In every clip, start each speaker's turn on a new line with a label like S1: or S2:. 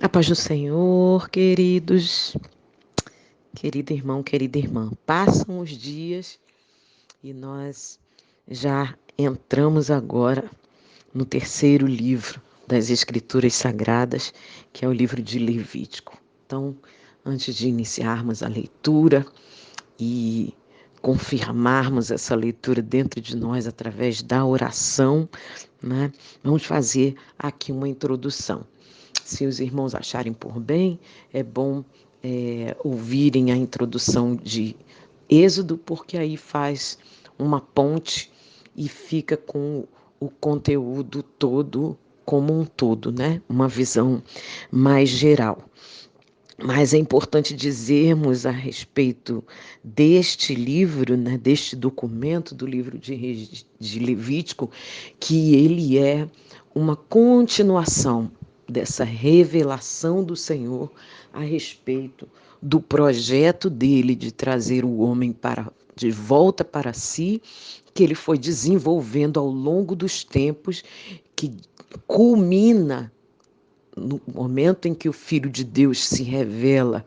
S1: A paz do Senhor, queridos, querido irmão, querida irmã. Passam os dias e nós já entramos agora no terceiro livro das Escrituras Sagradas, que é o livro de Levítico. Então, antes de iniciarmos a leitura e confirmarmos essa leitura dentro de nós através da oração, né, vamos fazer aqui uma introdução. Se os irmãos acharem por bem, é bom ouvirem a introdução de Êxodo, porque aí faz uma ponte e fica com o conteúdo todo como um todo, né? Uma visão mais geral. Mas é importante dizermos a respeito deste livro, né, deste documento do livro de Levítico, que ele é uma continuação dessa revelação do Senhor a respeito do projeto dele de trazer o homem de volta para si, que ele foi desenvolvendo ao longo dos tempos, que culmina no momento em que o Filho de Deus se revela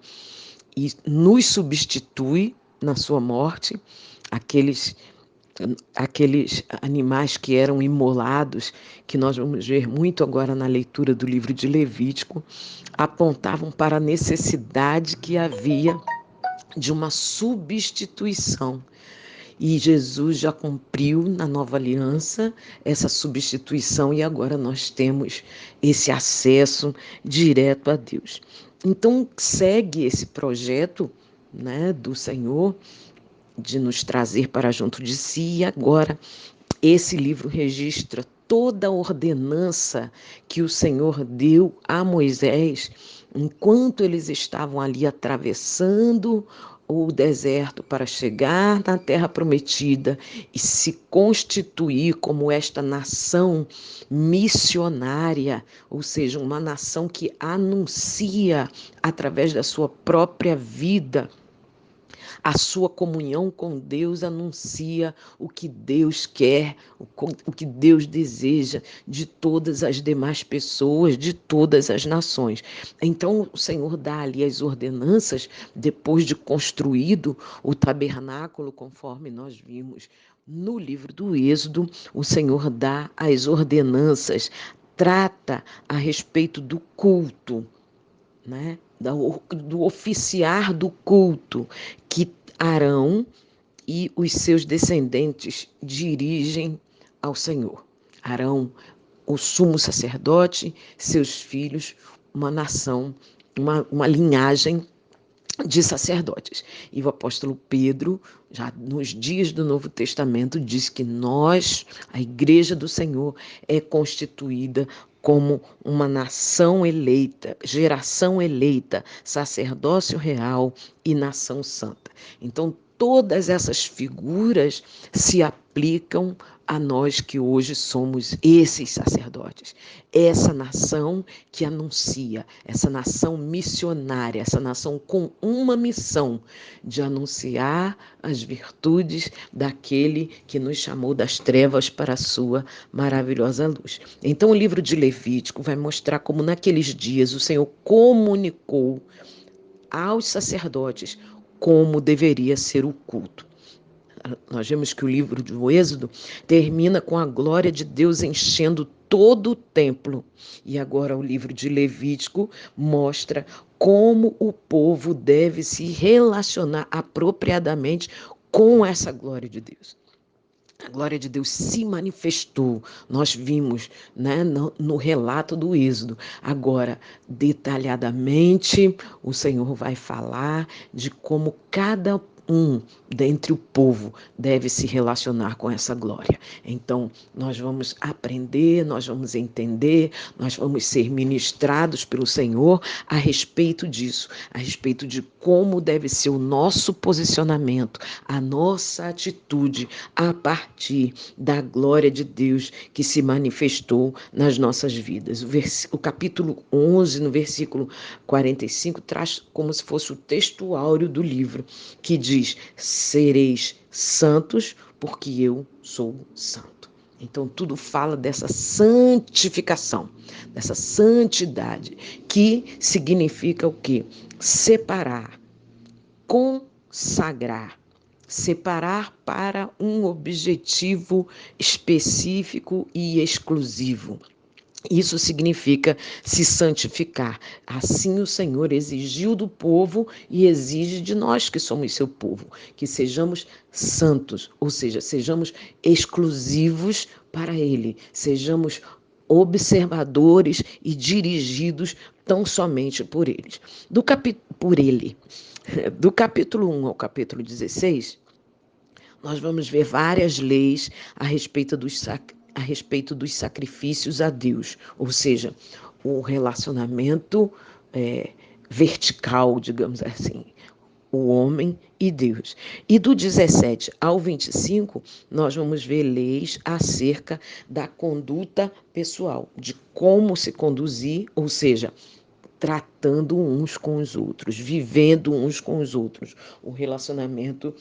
S1: e nos substitui na sua morte, aqueles animais que eram imolados, que nós vamos ver muito agora na leitura do livro de Levítico, apontavam para a necessidade que havia de uma substituição. E Jesus já cumpriu na nova aliança essa substituição e agora nós temos esse acesso direto a Deus. Então segue esse projeto, né, do Senhor de nos trazer para junto de si, e agora esse livro registra toda a ordenança que o Senhor deu a Moisés enquanto eles estavam ali atravessando o deserto para chegar na terra prometida e se constituir como esta nação missionária, ou seja, uma nação que anuncia através da sua própria vida a sua comunhão com Deus, anuncia o que Deus quer, o que Deus deseja de todas as demais pessoas, de todas as nações. Então o Senhor dá ali as ordenanças, depois de construído o tabernáculo, conforme nós vimos no livro do Êxodo, o Senhor dá as ordenanças, trata a respeito do culto, né? Do oficiar do culto que Arão e os seus descendentes dirigem ao Senhor. Arão, o sumo sacerdote, seus filhos, uma nação, uma linhagem de sacerdotes. E o apóstolo Pedro, já nos dias do Novo Testamento, diz que nós, a igreja do Senhor, é constituída como uma nação eleita, geração eleita, sacerdócio real e nação santa. Então, todas essas figuras se aplicam a nós que hoje somos esses sacerdotes, essa nação que anuncia, essa nação missionária, essa nação com uma missão de anunciar as virtudes daquele que nos chamou das trevas para a sua maravilhosa luz. Então o livro de Levítico vai mostrar como naqueles dias o Senhor comunicou aos sacerdotes como deveria ser o culto. Nós vemos que o livro do Êxodo termina com a glória de Deus enchendo todo o templo. E agora o livro de Levítico mostra como o povo deve se relacionar apropriadamente com essa glória de Deus. A glória de Deus se manifestou, nós vimos, né, no relato do Êxodo. Agora, detalhadamente, o Senhor vai falar de como cada dentre o povo deve se relacionar com essa glória. Então, nós vamos aprender, nós vamos entender, nós vamos ser ministrados pelo Senhor a respeito disso, a respeito de como deve ser o nosso posicionamento, a nossa atitude a partir da glória de Deus que se manifestou nas nossas vidas. O capítulo 11, no versículo 45, traz como se fosse o texto áureo do livro, que diz: sereis santos, porque eu sou santo. Então, tudo fala dessa santificação, dessa santidade, que significa o quê? Separar, consagrar, separar para um objetivo específico e exclusivo. Isso significa se santificar. Assim o Senhor exigiu do povo e exige de nós que somos seu povo, que sejamos santos, ou seja, sejamos exclusivos para Ele, sejamos observadores e dirigidos tão somente por eles. Por Ele. Do capítulo 1 ao capítulo 16, nós vamos ver várias leis a respeito dos sacrifícios a Deus, ou seja, o relacionamento vertical, digamos assim, o homem e Deus. E do 17 ao 25, nós vamos ver leis acerca da conduta pessoal, de como se conduzir, ou seja, tratando uns com os outros, vivendo uns com os outros, o relacionamento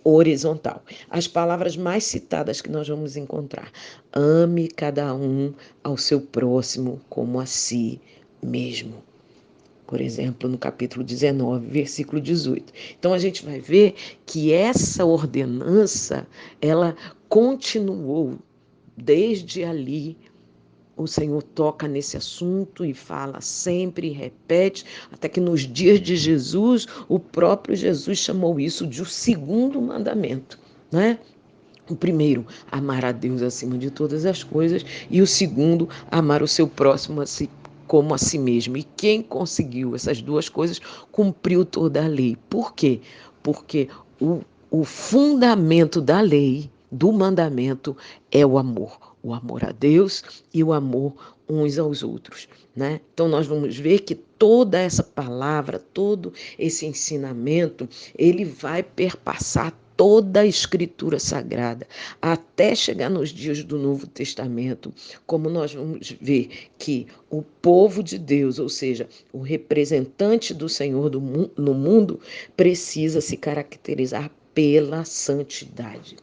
S1: horizontal. As palavras mais citadas que nós vamos encontrar: ame cada um ao seu próximo como a si mesmo. Por exemplo, no capítulo 19, versículo 18. Então, a gente vai ver que essa ordenança, ela continuou desde ali. O Senhor toca nesse assunto e fala sempre, e repete, até que nos dias de Jesus, o próprio Jesus chamou isso de o segundo mandamento, né? O primeiro, amar a Deus acima de todas as coisas, e o segundo, amar o seu próximo como a si mesmo. E quem conseguiu essas duas coisas, cumpriu toda a lei. Por quê? Porque o fundamento da lei, do mandamento, é o amor a Deus e o amor uns aos outros, né? Então nós vamos ver que toda essa palavra, todo esse ensinamento, ele vai perpassar toda a Escritura Sagrada, até chegar nos dias do Novo Testamento, como nós vamos ver que o povo de Deus, ou seja, o representante do Senhor no mundo, precisa se caracterizar pela santidade,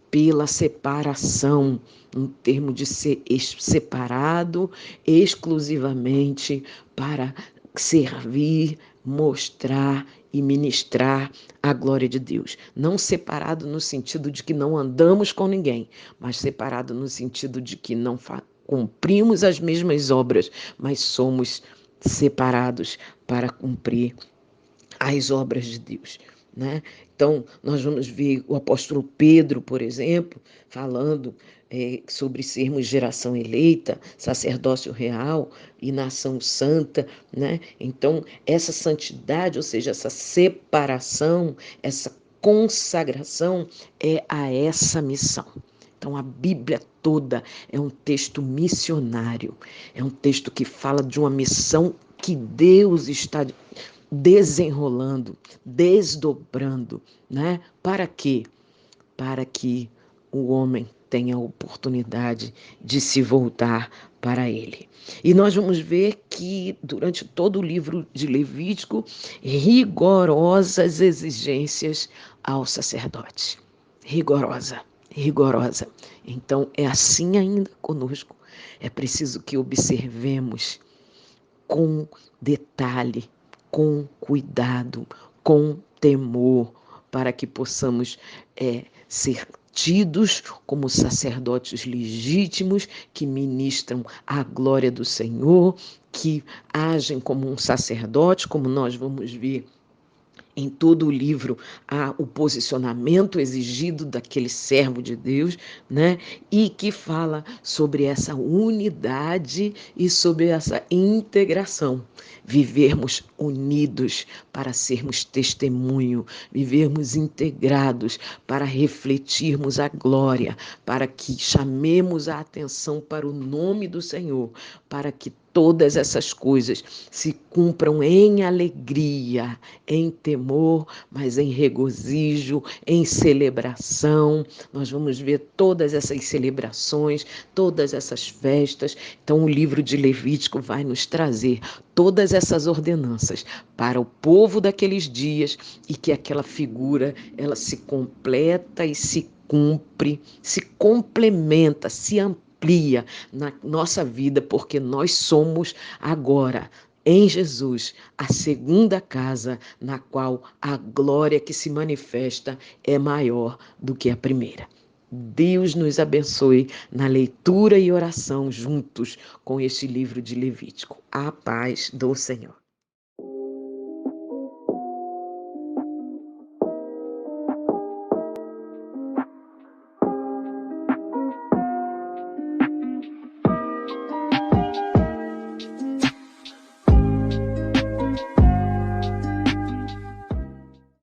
S1: pela separação, um termo de ser separado exclusivamente para servir, mostrar e ministrar a glória de Deus. Não separado no sentido de que não andamos com ninguém, mas separado no sentido de que não cumprimos as mesmas obras, mas somos separados para cumprir as obras de Deus, né? Então, nós vamos ver o apóstolo Pedro, por exemplo, falando sobre sermos geração eleita, sacerdócio real e nação santa, né? Então, essa santidade, ou seja, essa separação, essa consagração é a essa missão. Então, a Bíblia toda é um texto missionário, é um texto que fala de uma missão que Deus está desenrolando, desdobrando, né? Para quê? Para que o homem tenha a oportunidade de se voltar para ele. E nós vamos ver que durante todo o livro de Levítico, rigorosas exigências ao sacerdote. Rigorosa. Então é assim ainda conosco. É preciso que observemos com detalhe, com cuidado, com temor, para que possamos ser tidos como sacerdotes legítimos que ministram a glória do Senhor, que agem como um sacerdote, como nós vamos ver em todo o livro há o posicionamento exigido daquele servo de Deus, né? E que fala sobre essa unidade e sobre essa integração. Vivermos unidos para sermos testemunho, vivermos integrados para refletirmos a glória, para que chamemos a atenção para o nome do Senhor, para que todas essas coisas se cumpram em alegria, em temor, mas em regozijo, em celebração. Nós vamos ver todas essas celebrações, todas essas festas. Então, o livro de Levítico vai nos trazer todas essas ordenanças para o povo daqueles dias e que aquela figura ela se completa e se cumpre, se complementa, se amplia na nossa vida, porque nós somos agora, em Jesus, a segunda casa na qual a glória que se manifesta é maior do que a primeira. Deus nos abençoe na leitura e oração juntos com este livro de Levítico. A paz do Senhor.